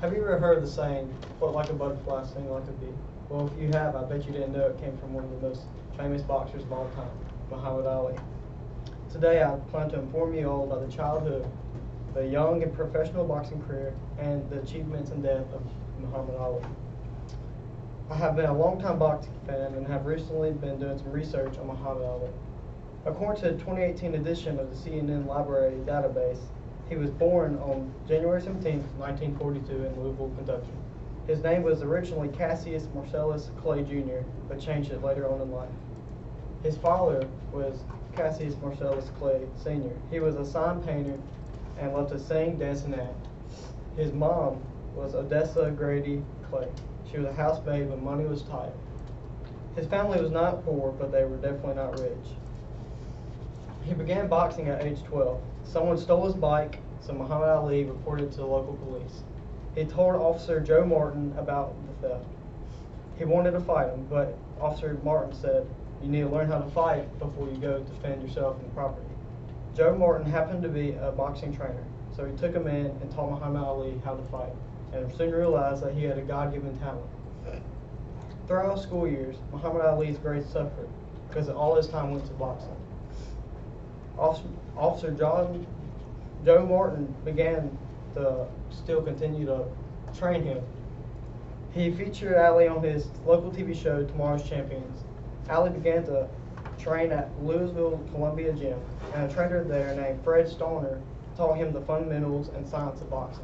Have you ever heard the saying, float like a butterfly, sting like a bee? Well, if you have, I bet you didn't know it came from one of the most famous boxers of all time, Muhammad Ali. Today, I plan to inform you all about the childhood, the young and professional boxing career, and the achievements and death of Muhammad Ali. I have been a longtime boxing fan and have recently been doing some research on Muhammad Ali. According to the 2018 edition of the CNN Library database, he was born on January 17, 1942 in Louisville, Kentucky. His name was originally Cassius Marcellus Clay Jr., but changed it later on in life. His father was Cassius Marcellus Clay Sr. He was a sign painter and loved to sing, dance, and act. His mom was Odessa Grady Clay. She was a housemaid when money was tight. His family was not poor, but they were definitely not rich. He began boxing at age 12. Someone stole his bike, so Muhammad Ali reported to the local police. He told Officer Joe Martin about the theft. He wanted to fight him, but Officer Martin said, "You need to learn how to fight before you go defend yourself and property." Joe Martin happened to be a boxing trainer, so he took him in and taught Muhammad Ali how to fight, and soon realized that he had a God-given talent. Throughout school years, Muhammad Ali's grades suffered because all his time went to boxing. Officer Joe Martin began to still continue to train him. He featured Ali on his local TV show, Tomorrow's Champions. Ali began to train at Louisville Columbia Gym, and a trainer there named Fred Stoner taught him the fundamentals and science of boxing.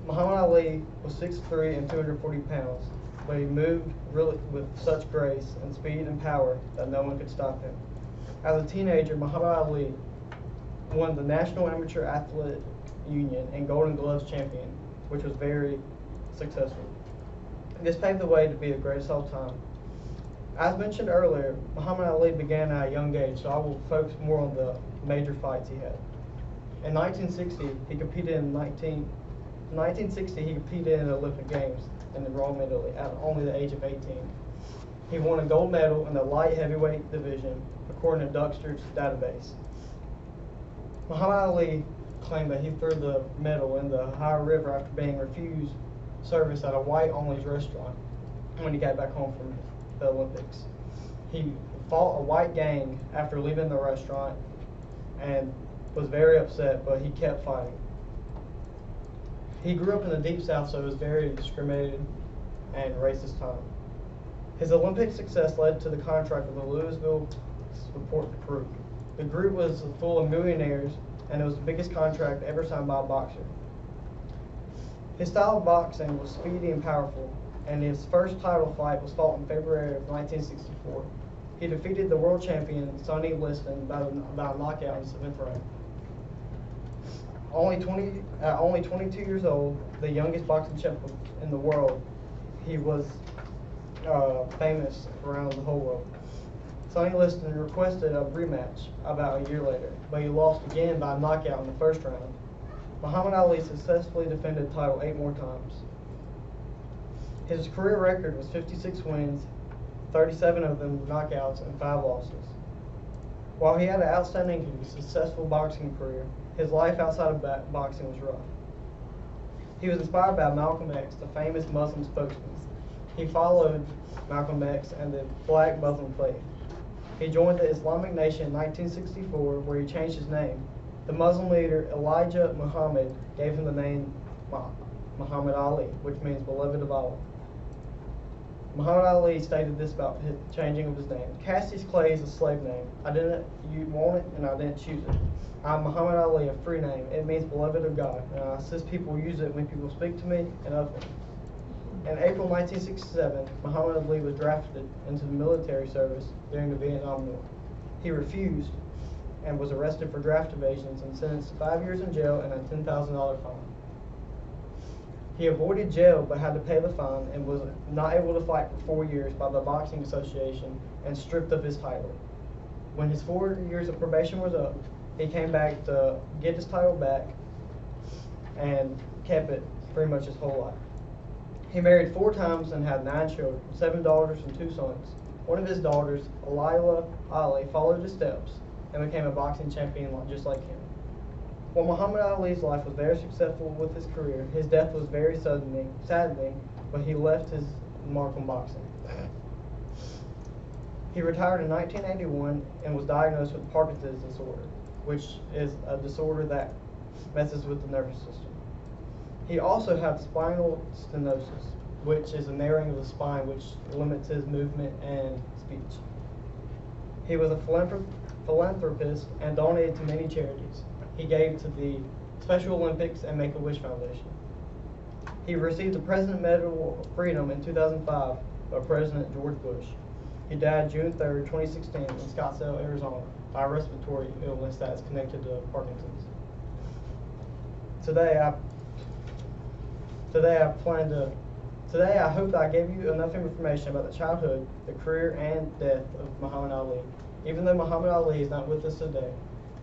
Muhammad Ali was 6'3" and 240 pounds, but he moved really with such grace and speed and power that no one could stop him. As a teenager, Muhammad Ali won the National Amateur Athlete Union and Golden Gloves champion, which was very successful. This paved the way to be the greatest of all time. As mentioned earlier, Muhammad Ali began at a young age, so I will focus more on the major fights he had. In 1960, he competed in the Olympic Games in the Raw Italy at only the age of 18. He won a gold medal in the light heavyweight division, according to Duxter's database. Muhammad Ali claimed that he threw the medal in the Ohio River after being refused service at a white-only restaurant when he got back home from the Olympics. He fought a white gang after leaving the restaurant and was very upset, but he kept fighting. He grew up in the Deep South, so it was very discriminated and racist time. His Olympic success led to the contract with the Louisville Support Group. The group was full of millionaires, and it was the biggest contract ever signed by a boxer. His style of boxing was speedy and powerful, and his first title fight was fought in February of 1964. He defeated the world champion Sonny Liston by a knockout in the 7th round. At only 22 years old, the youngest boxing champion in the world, he was famous around the whole world. Sonny Liston requested a rematch about a year later, but he lost again by a knockout in the first round. Muhammad Ali successfully defended the title 8 more times. His career record was 56 wins, 37 of them knockouts, and 5 losses. While he had an outstanding and successful boxing career, his life outside of boxing was rough. He was inspired by Malcolm X, the famous Muslim spokesman. He followed Malcolm X and the Black Muslim faith. He joined the Islamic Nation in 1964, where he changed his name. The Muslim leader Elijah Muhammad gave him the name Muhammad Ali, which means beloved of Allah. Muhammad Ali stated this about his changing of his name: "Cassius Clay is a slave name. I didn't want it, and I didn't choose it. I'm Muhammad Ali, a free name. It means beloved of God, and I assist people use it when people speak to me and of me." In April 1967, Muhammad Ali was drafted into the military service during the Vietnam War. He refused and was arrested for draft evasions and sentenced to 5 years in jail and a $10,000 fine. He avoided jail but had to pay the fine and was not able to fight for 4 years by the Boxing Association and stripped of his title. When his 4 years of probation was up, he came back to get his title back and kept it pretty much his whole life. He married 4 times and had 9 children, 7 daughters and 2 sons. One of his daughters, Alila Ali, followed his steps and became a boxing champion just like him. While Muhammad Ali's life was very successful with his career, his death was very saddening, but he left his mark on boxing. He retired in 1981 and was diagnosed with Parkinson's disorder, which is a disorder that messes with the nervous system. He also had spinal stenosis, which is a narrowing of the spine which limits his movement and speech. He was a philanthropist and donated to many charities. He gave to the Special Olympics and Make-A-Wish Foundation. He received the President Medal of Freedom in 2005 by President George Bush. He died June 3, 2016 in Scottsdale, Arizona, by a respiratory illness that is connected to Parkinson's. Today I hope that I gave you enough information about the childhood, the career, and death of Muhammad Ali. Even though Muhammad Ali is not with us today,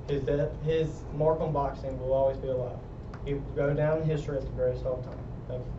his mark on boxing will always be alive. He will go down in history as the greatest of all time. Thank you.